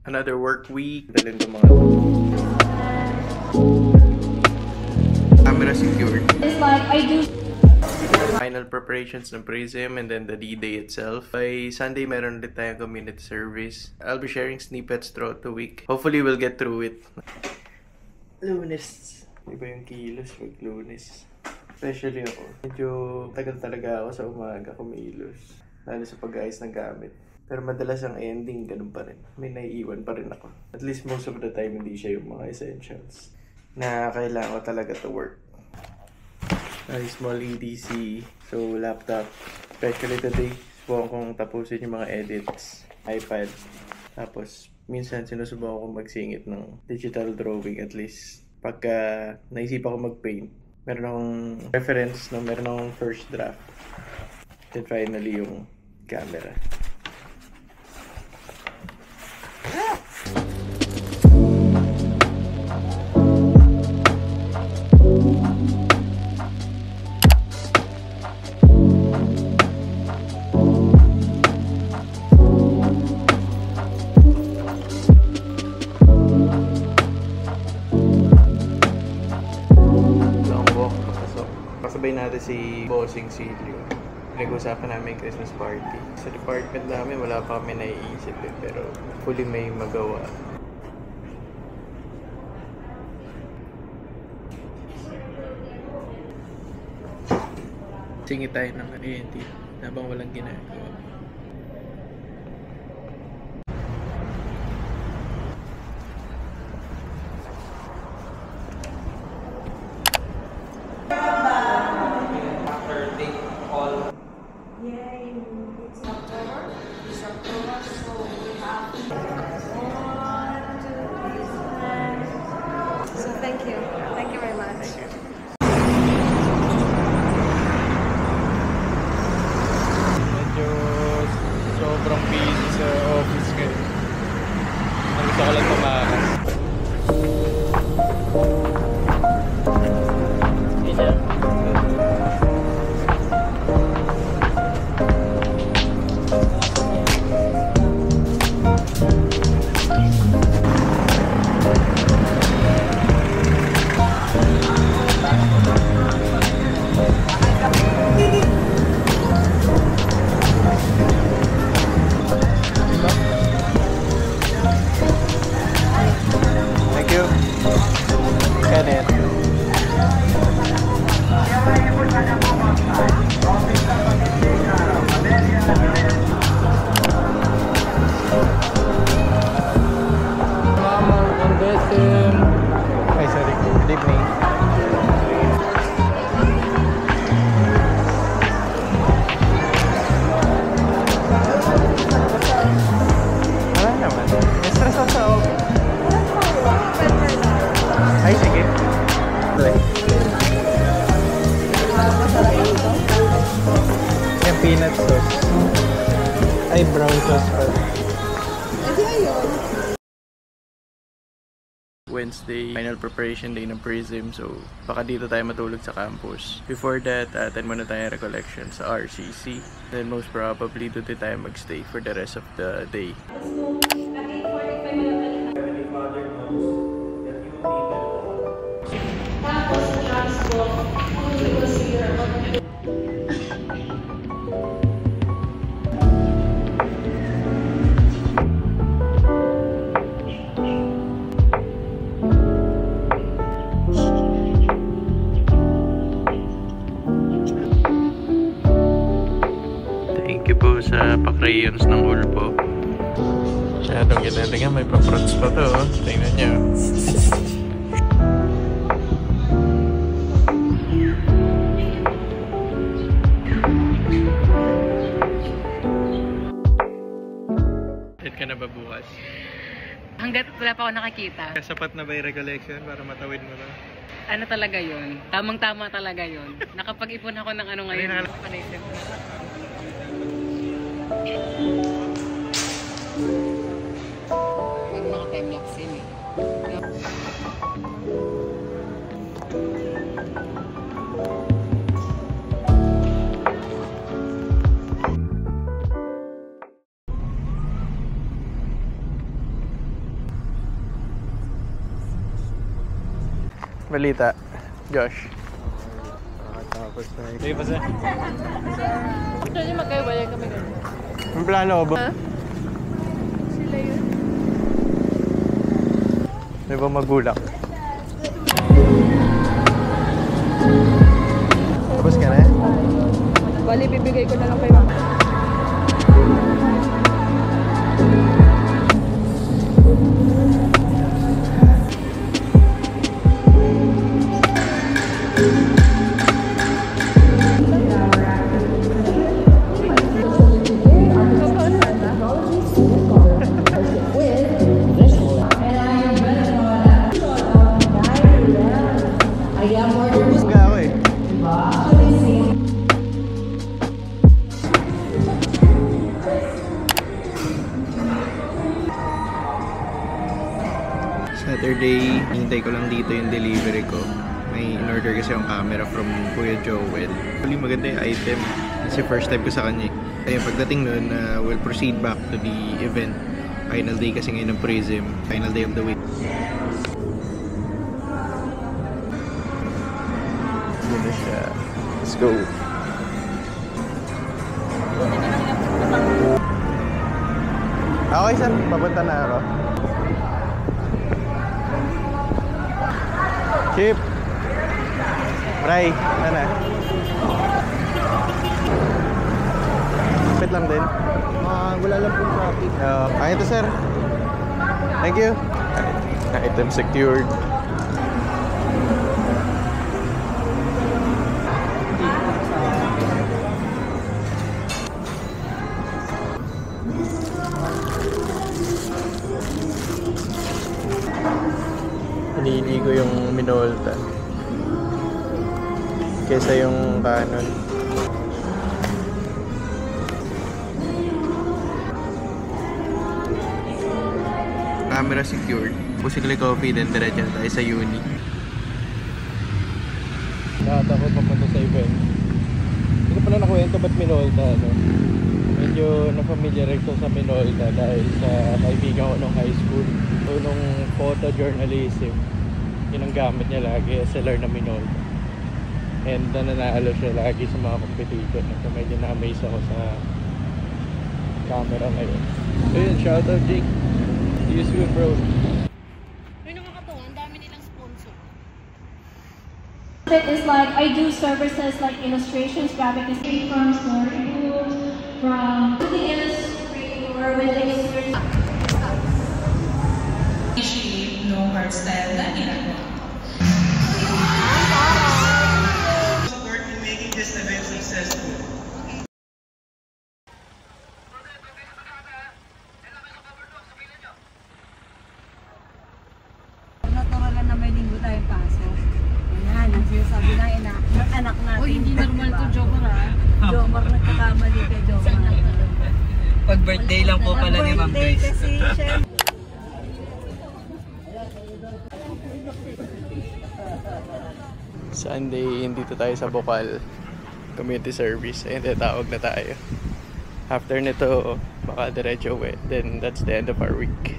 Another work week. Dalhin ko mga camera secured. It's like I do. Final preparations ng Prism and then the D-Day itself. By Sunday, meron ulit tayong community service. I'll be sharing snippets throughout the week. Hopefully, we'll get through it. Lunes. Iba yung kilos pag Lunes. Especially ako. Medyo tagal talaga ako sa umaga kumilos. Lalo sa pag-ayos ng gamit. Pero madalas ang ending, ganun pa rin. May naiiwan pa rin ako. At least most of the time, hindi siya yung mga essentials na kailangan ko talaga to work. Ay, small EDC. So, laptop. Especially today, subukan kong tapusin yung mga edits. iPad. Tapos, minsan sinusubukan kong magsingit ng digital drawing at least. Pagka naisip ako mag-paint, meron akong reference na meron akong first draft. Then finally yung camera. Kasabay natin si Bossing Silio. Pinag-usapan namin yung Christmas party. Sa department namin, wala pa kami naiisip pero huli may magawa. Singit tayo ng ANT habang walang ginagawa. Thank you very much. Medyo sobrang busy sa office ngayon. Gusto ko lang tumakas. Peanut sauce. Ay, brown sauce pa. Wednesday, final preparation day ng Prism. So, baka dito tayo matulog sa campus. Before that, attend muna tayo recollection sa RCC. Then most probably, doon tayo magstay for the rest of the day. Thank you po sa pa-crayons ng Ulpo. Masyadong ginalingan, may pa-fruits pa to. Tingnan nyo. Ka na ba bukas? Hanggat wala pa ako nakakita. Kasapat na ba yung recollection para matawid mo na? Ano talaga yun? Tamang-tama talaga yun. Nakapag-ipon ako ng ano ngayon. Naisip ko. Yung mga time-lapse yun eh. Balita. Josh. Tapos na ito. Sige pa sir. Actually, magkaiwalay kami ganun. Ang plano ko ba? Ha? Sila yun. May ba magulang? Tapos ka na eh? Bali, bibigay ko na lang kay mama. Hangga ako eh. Saturday, hintay ko lang dito yung delivery ko. May in-order kasi yung camera from Kuya Joel. Actually maganda yung item. Kasi first time ko sa kanya. Ayun, pagdating nun, we'll proceed back to the event. Final day kasi ngayon ng Prism. Final day of the week. Ganda siya. Let's go. Okay sir, papunta na ako. Chip! Bray, ano? Kapit lang din. Wala lang pong traffic. Ito sir. Thank you. Item secured. Hinihili ko yung Minolta kesa yung Canon. Camera secured. Basically coffee, then diretso na tayo sa uni. Lahat ako papunta sa event. Hindi ko pala nakuwento ba't Minolta, no? Medyo na-familiar ko sa Minolta dahil sa kaibigan ko nung high school. So nung photojournalism, yun ang gamit niya lagi, SLR na Minolta. And nanalo siya lagi sa mga competition. So medyo na-amaze ako sa camera ngayon. So yun, shoutout Jake. See you soon bro. Uy, nakakatawa, ang dami nilang sponsor. It is like I do services like illustrations, graphic design from storybooks, from or with experience. No hard style na ginagawa. Support in making this event successful. Naturalan na may linggo tayong pasok. Ayan, ang sinasabi ng anak natin. Uy, hindi normal to, Jomar ha? Jomar, nagkakamali ka, Jomar. Pag birthday lang po pala ni Ma'am Birthday Grace. kasi siya. Sunday, dito tayo sa Bokal Community Service. Ayun, tatawag na tayo. After nito, baka diretso uwi. Then that's the end of our week.